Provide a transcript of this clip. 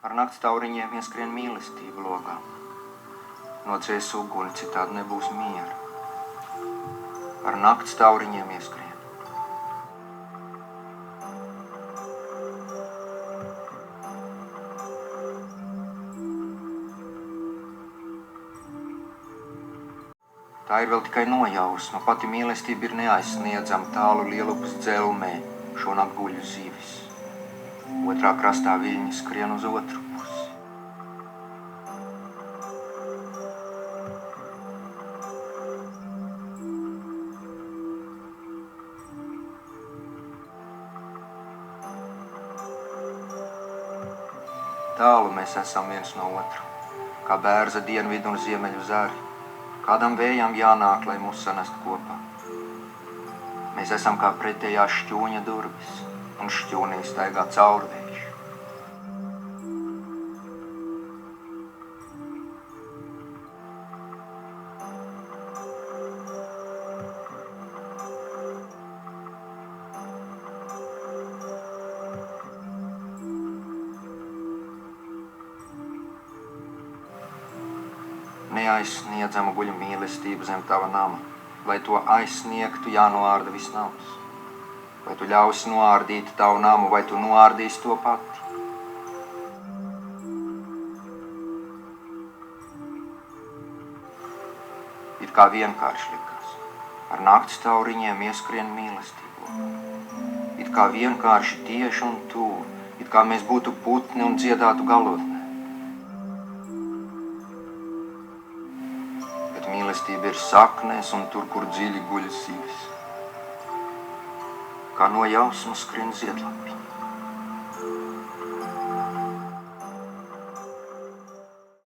Ar nakts tauriņiem ieskrien mīlestību logā. Nodzēs uguni, citādi nebūs miera. Ar nakts tauriņiem ieskrien. Tā ir vēl tikai nojausma, pati mīlestība ir neaizsniedzama tālu lielupas dzelmē, šonakt guļ zivis. Otrā krastā viļņi skrien uz otru pusi. Tālu mēs esam viens no otru, kā bērza dienvidu un ziemeļu zari. Kādam vējām jānāk, lai mūs sanest kopā. Mēs esam kā pretējās šķūņa durvis, un šķūnī staigā caurvējš. Neaizsniedzama guļ mīlestība zem tava nama. Lai to aizsniegtu, jānoārda viss nams. Vai tu ļausi noārdīt tavu namu, vai tu noārdīsi to pati? It kā vienkārši likās. Ar nakts tauriņiem ieskrien mīlestību. It kā vienkārši tieši un tuvu. It kā mēs būtu putni un dziedātu galotnē. Mīlestība ir saknēs un tur, kur dziļi guļ zivis. Kā no jausmas skrien ziedlapiņi.